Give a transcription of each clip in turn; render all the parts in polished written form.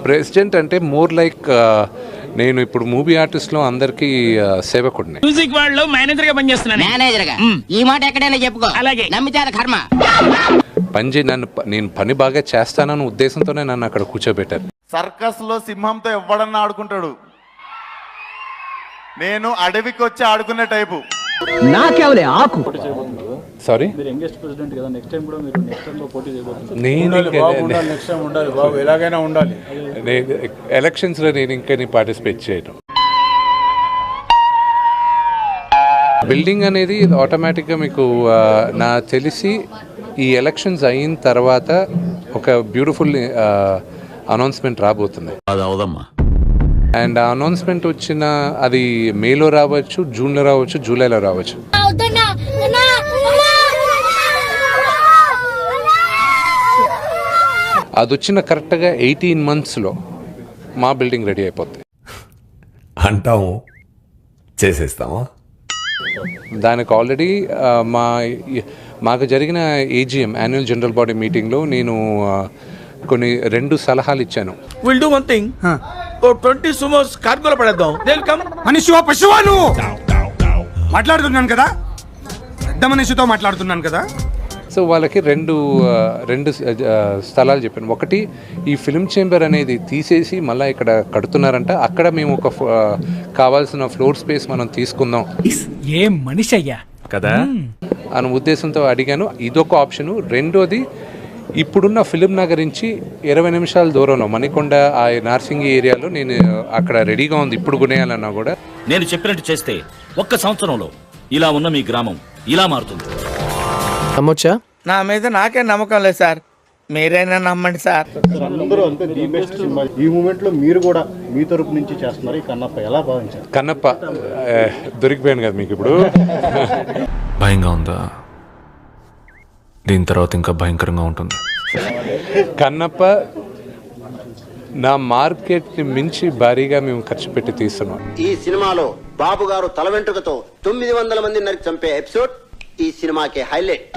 President అంటే more like నేను ఇప్పుడు మూవీ ఆర్టిస్ట్లో అందరికీ సేవకుడిని. మ్యూజిక్ వరల్డ్ లో మేనేజర్ గా పనిచేస్తున్నాను. మేనేజర్ గా ఈ మాట ఎక్కడైనా చెప్పుకో. అలాగే. నమ్మితే కర్మ. నేను పని బాగా చేస్తానన్న ఉద్దేశంతోనే నన్ను అక్కడ కూర్చోబెట్టారు. సర్కస్ లో సింహంతో ఎవడన్నా ఆడుకుంటాడు, నేను అడవికి వచ్చి ఆడుకునే టైపు. నాకేవలే ఆకు. సారీ, ఎలక్షన్స్ లో నేను ఇంకా పార్టిసిపేట్ చేయను. బిల్డింగ్ అనేది ఆటోమేటిక్గా మీకు నా తెలిసి ఈ ఎలక్షన్స్ అయిన తర్వాత ఒక బ్యూటిఫుల్ అనౌన్స్మెంట్ రాబోతుంది. అండ్ ఆ అనౌన్స్మెంట్ వచ్చిన అది మేలో రావచ్చు, జూన్లో రావచ్చు, జూలైలో రావచ్చు. అది వచ్చిన కరెక్ట్గా 18 monthsలో మా బిల్డింగ్ రెడీ అయిపోతుంది. అంటాము, చేసేస్తాము. దానికి ఆల్రెడీ మాకు జరిగిన ఏజిఎం యాన్యువల్ జనరల్ బాడీ మీటింగ్లో నేను కొన్ని 2 సలహాలు ఇచ్చాను. Will do one thing, 20 Sumos కార్గోలో పడేద్దాం. వెల్కమ్. మనిషివా పశువా నువ్వు? మాట్లాడుతున్నాను కదా, పెద్ద మనిషితో మాట్లాడుతున్నాను కదా. సో వాళ్ళకి రెండు స్థలాలు చెప్పాను. ఒకటి, ఈ ఫిల్మ్ చేంబర్ అనేది తీసేసి మళ్ళీ ఇక్కడ కడుతున్నారంట, అక్కడ మేము ఒక కావాల్సిన ఫ్లోర్ స్పేస్ మనం తీసుకుందాం. ఏం మనిషి అయ్యా కదా అనే ఉద్దేశంతో అడిగాను. ఇదొక ఆప్షను. రెండోది, ఇప్పుడున్న ఫిలిం నగర్ నుంచి 20 నిమిషాల దూరంలో మణికొండ ఆ నార్సింగి ఏరియాలో నేను అక్కడ రెడీగా ఉంది ఇప్పుడు కొనేయాలన్నా కూడా. నేను చెప్పినట్టు చేస్తే 1 సంవత్సరంలో ఇలా ఉన్న మీ గ్రామం ఇలా మారుతుంది. నమ్మొచ్చా? నా మీద నాకే నమ్మకం లేదు సార్, మీరైనా నమ్మండి సార్. అందరూ అంతే ది బెస్ట్ సినిమా. ఈ మూమెంట్ లో మీరు కూడా మీ తరపు నుంచి చేస్తున్నారు. ఈ కన్నప్ప ఎలా భావించారు? కన్నప్ప దొరికిపోయాను కదా మీకు ఇప్పుడు. భయంగా ఉందా? దీని తర్వాత ఇంకా భయంకరంగా ఉంటుంది. కన్నప్ప నా మార్కెట్ని మించి భారీగా మేము ఖర్చు పెట్టి తీస్తున్నాం. ఈ సినిమాలో బాబు గారు తల వెంట్రుకతో 900 మంది నరికి చంపే ఎపిసోడ్ ఈ సినిమాకి హైలైట్.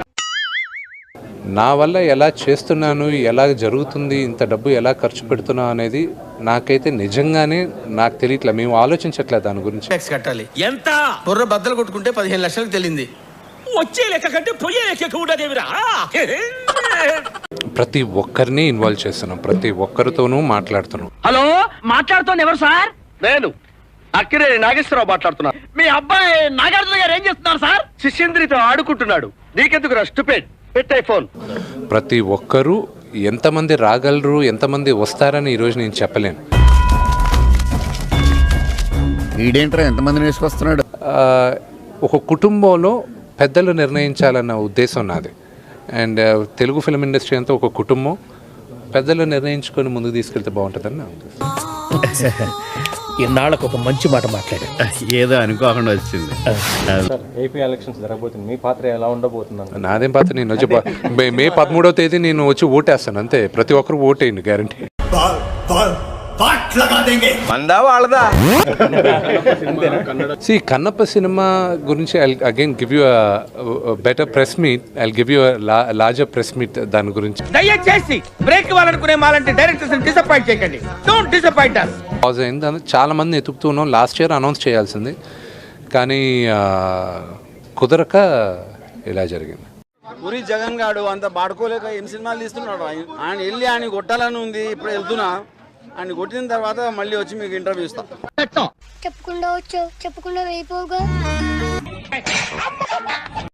నా వల్ల ఎలా చేస్తున్నాను, ఎలా జరుగుతుంది, ఇంత డబ్బు ఎలా ఖర్చు పెడుతున్నా అనేది నాకైతే నిజంగానే నాకు తెలియట్లే. మేము ఆలోచించట్లేదు దాని గురించి. ట్యాక్స్ కట్టాలి. ఎంత? బుర్ర బద్దలు కొట్టుకుంటే 15 లక్షలకు తెలియంది. వచ్చే లెక్క కంటే పోయే లెక్క కూడా దేవిరా. ప్రతి ఒక్కరిని ఇన్వాల్వ్ చేస్తున్నాం, ప్రతి ఒక్కరితోనూ మాట్లాడుతున్నాం. హలో, మాట్లాడుతోంది ఎవరు సార్? నేను అక్కినేని నాగేశ్వరరావు మాట్లాడుతున్నా. మీ అబ్బాయి నాగార్జున గారు ఏం చేస్తున్నారు సార్? శిష్యంద్రితో ఆడుకుంటున్నాడు. నీకెందుకు స్టూపిడ్? పెట్టే ఫోన్. ప్రతి ఒక్కరూ ఎంతమంది రాగలరు, ఎంతమంది వస్తారని ఈరోజు నేను చెప్పలేను. వీడేంట్రా ఎంతమందిని వేసుకొస్తున్నాడు? ఒక కుటుంబంలో పెద్దలు నిర్ణయించాలన్న ఉద్దేశం నాది. అండ్ తెలుగు ఫిల్మ్ ఇండస్ట్రీ అంతా ఒక కుటుంబం, పెద్దలు నిర్ణయించుకొని ముందుకు తీసుకెళ్తే బాగుంటుందని నా ఉద్దేశం. ఇన్నాళ్ళకు ఒక మంచి మాట మాట్లాడారు. ఏదో అనుకోకుండా వచ్చింది. ఏపీ ఎలక్షన్స్ జరగబోతుంది, మీ పాత్ర ఎలా ఉండబోతుంది? నాదేం పాత్ర, నేను వచ్చి మే 13వ తేదీ నేను వచ్చి ఓటేస్తాను అంతే. ప్రతి ఒక్కరు ఓటేయండి, గ్యారంటీ. కన్నప్ప సినిమా గురించి again give you better press meet. I give you larger press meet దాని గురించి. దయచేసి బ్రేక్ ఇవ్వాలనుకునే మాలంటే డైరెక్టర్స్ డిసప్పాయింట్ చేయకండి. Don't disappoint us. పాజ్ అయింది, చాలా మంది ఎతుకుతున్నాం. లాస్ట్ ఇయర్ అనౌన్స్ చేయాల్సింది, కానీ కుదరక ఇలా జరిగింది. పూరి జగన్ గారు అంత పాడుకోలేక ఎన్ని సినిమాలు తీస్తున్నాడు. ఆయన వెళ్ళి ఆయన కొట్టాలని ఉంది. ఇప్పుడు వెళ్తున్నా, ఆయన కొట్టిన తర్వాత మళ్ళీ వచ్చి మీకు ఇంటర్వ్యూ ఇస్తాం. చెప్పకుండా వచ్చావు, చెప్పకుండా వెళ్ళిపోగా.